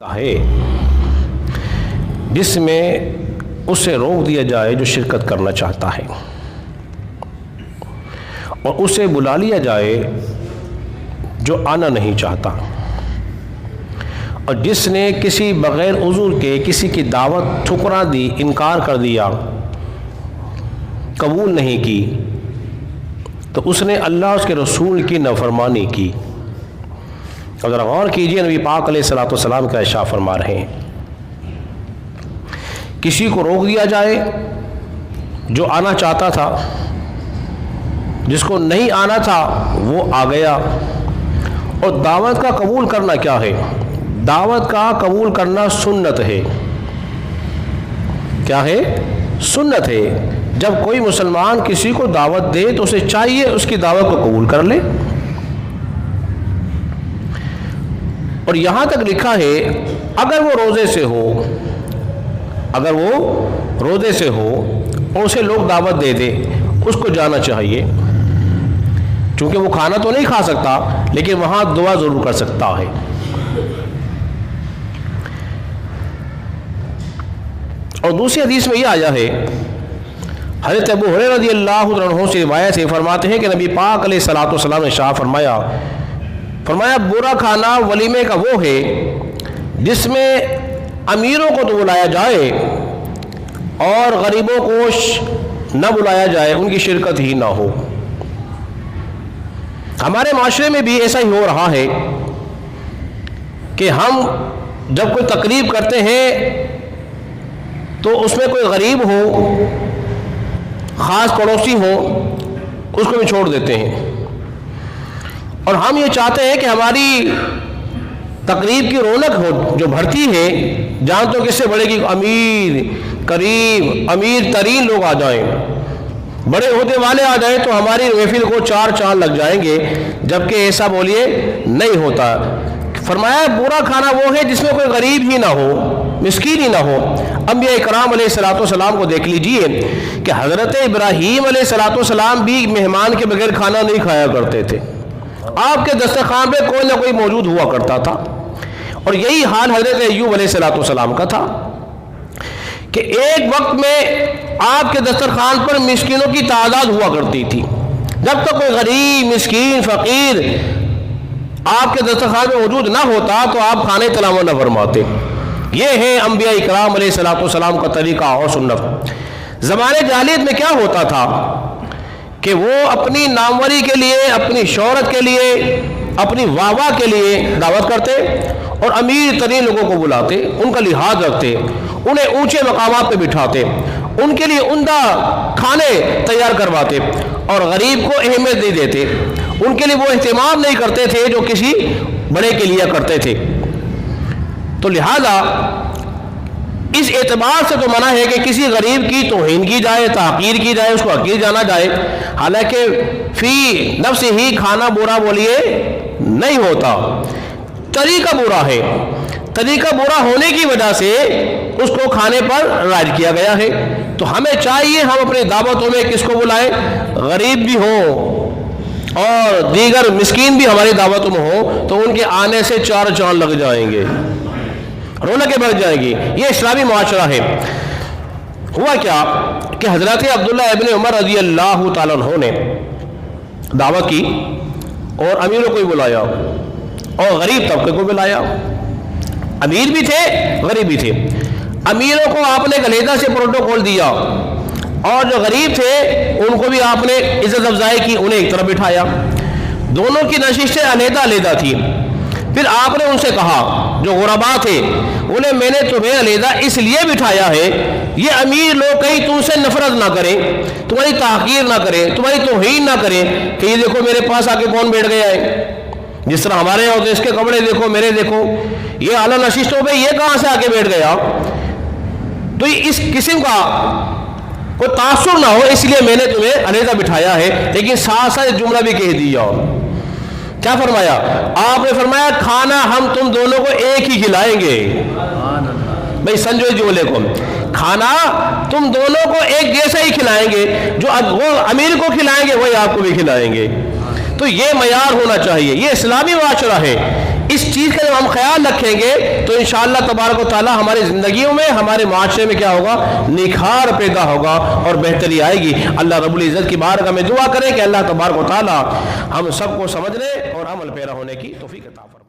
ہے جس میں اسے روک دیا جائے جو شرکت کرنا چاہتا ہے اور اسے بلا لیا جائے جو آنا نہیں چاہتا، اور جس نے کسی بغیر عذر کے کسی کی دعوت ٹھکرا دی، انکار کر دیا، قبول نہیں کی، تو اس نے اللہ اس کے رسول کی نافرمانی کی۔ اب ذرا غور کیجئے، نبی پاک علیہ الصلوۃ والسلام کا ارشاد فرما رہے ہیں کسی کو روک دیا جائے جو آنا چاہتا تھا، جس کو نہیں آنا تھا وہ آ گیا۔ اور دعوت کا قبول کرنا کیا ہے؟ دعوت کا قبول کرنا سنت ہے۔ کیا ہے؟ سنت ہے۔ جب کوئی مسلمان کسی کو دعوت دے تو اسے چاہیے اس کی دعوت کو قبول کر لے۔ اور یہاں تک لکھا ہے اگر وہ روزے سے ہو، اگر وہ روزے سے ہو اور اسے لوگ دعوت دے دے، اس کو جانا چاہیے، چونکہ وہ کھانا تو نہیں کھا سکتا لیکن وہاں دعا ضرور کر سکتا ہے۔ اور دوسری حدیث میں یہ آیا ہے، حضرت ابو ہریرہ رضی اللہ عنہ سے روایت سے فرماتے ہیں کہ نبی پاک علیہ الصلوۃ والسلام نے ارشاد فرمایا برا کھانا ولیمے کا وہ ہے جس میں امیروں کو تو بلایا جائے اور غریبوں کو نہ بلایا جائے، ان کی شرکت ہی نہ ہو۔ ہمارے معاشرے میں بھی ایسا ہی ہو رہا ہے کہ ہم جب کوئی تقریب کرتے ہیں تو اس میں کوئی غریب ہو، خاص پڑوسی ہو، اس کو بھی چھوڑ دیتے ہیں، اور ہم یہ چاہتے ہیں کہ ہماری تقریب کی رونق ہو جو بڑھتی ہے، جان تو کس سے بڑھے گی؟ امیر قریب امیر ترین لوگ آ جائیں، بڑے عہدے والے آ جائیں تو ہماری محفل کو چار چاند لگ جائیں گے، جبکہ ایسا بولیے نہیں ہوتا۔ فرمایا برا کھانا وہ ہے جس میں کوئی غریب ہی نہ ہو، مسکین ہی نہ ہو۔ انبیاء اکرام علیہ الصلوۃ والسلام کو دیکھ لیجئے کہ حضرت ابراہیم علیہ الصلوۃ والسلام بھی مہمان کے بغیر کھانا نہیں کھایا کرتے تھے، آپ کے دسترخوان پہ کوئی نہ کوئی موجود ہوا کرتا تھا۔ اور یہی حال حضرت ایوب علیہ الصلوۃ والسلام کا تھا کہ ایک وقت میں آپ کے دسترخوان پر مسکینوں کی تعداد ہوا کرتی تھی، جب تک کوئی غریب مسکین فقیر آپ کے دسترخوان میں موجود نہ ہوتا تو آپ کھانے تناول نہ فرماتے۔ یہ ہے انبیاء اکرام علیہ الصلوۃ والسلام کا طریقہ اور سنت۔ زمانے جاہلیت میں کیا ہوتا تھا کہ وہ اپنی ناموری کے لیے، اپنی شہرت کے لیے، اپنی واہ واہ کے لیے دعوت کرتے اور امیر ترین لوگوں کو بلاتے، ان کا لحاظ رکھتے، انہیں اونچے مقامات پہ بٹھاتے، ان کے لیے عمدہ کھانے تیار کرواتے، اور غریب کو اہمیت نہیں دیتے، ان کے لیے وہ اہتمام نہیں کرتے تھے جو کسی بڑے کے لیے کرتے تھے۔ تو لہذا اس اعتبار سے تو منع ہے کہ کسی غریب کی توہین کی جائے، تحقیر کی جائے، اس کو حقیر جانا جائے، حالانکہ فی نفس ہی کھانا برا بولیے نہیں ہوتا، طریقہ برا ہے۔ طریقہ برا ہونے کی وجہ سے اس کو کھانے پر رائج کیا گیا ہے۔ تو ہمیں چاہیے ہم اپنی دعوتوں میں کس کو بلائیں؟ غریب بھی ہوں اور دیگر مسکین بھی ہماری دعوتوں میں ہوں، تو ان کے آنے سے چار چاند لگ جائیں گے، رونقیں بڑھ جائیں گی۔ یہ اسلامی معاشرہ ہے۔ ہوا کیا کہ حضرت عبداللہ ابن عمر رضی اللہ تعالیٰ عنہ نے دعوت کی اور امیروں کو بھی بلایا اور غریب طبقے کو بلایا، امیر بھی تھے غریب بھی تھے۔ امیروں کو آپ نے علیحدہ سے پروٹوکول دیا اور جو غریب تھے ان کو بھی آپ نے عزت افزائی کی، انہیں ایک طرف بٹھایا، دونوں کی نشستیں علیحدہ علیحدہ تھی۔ پھر آپ نے ان سے کہا جو غربا تھے، انہیں میں نے تمہیں علیحدہ اس لیے بٹھایا ہے یہ امیر لوگ کہیں تم سے نفرت نہ کریں، تمہاری تحقیر نہ کریں، تمہاری توہین نہ کریں کہ یہ دیکھو میرے پاس آ کے کون بیٹھ گیا ہے، جس طرح ہمارے یہاں ہوتے اس کے کپڑے دیکھو میرے دیکھو، یہ اعلیٰ نشستوں پہ یہ کہاں سے آ کے بیٹھ گیا۔ تو اس قسم کا کوئی تعصب نہ ہو، اس لیے میں نے تمہیں علیحدہ بٹھایا ہے۔ لیکن ساتھ ساتھ جملہ بھی کہہ دیا، کیا فرمایا؟ آپ نے فرمایا کھانا ہم تم دونوں کو ایک ہی کھلائیں گے۔ بھائی سمجھو اس جملے کو، کھانا تم دونوں کو ایک جیسا ہی کھلائیں گے، جو وہ امیر کو کھلائیں گے وہی آپ کو بھی کھلائیں گے۔ تو یہ معیار ہونا چاہیے، یہ اسلامی معاشرہ ہے۔ اس چیز کا جب ہم خیال رکھیں گے تو انشاءاللہ تبارک و تعالی ہماری زندگیوں میں، ہمارے معاشرے میں کیا ہوگا؟ نکھار پیدا ہوگا اور بہتری آئے گی۔ اللہ رب العزت کی بارگاہ میں دعا کریں کہ اللہ تبارک و تعالی ہم سب کو سمجھنے اور عمل پیرا ہونے کی توفیق عطا فرمائے۔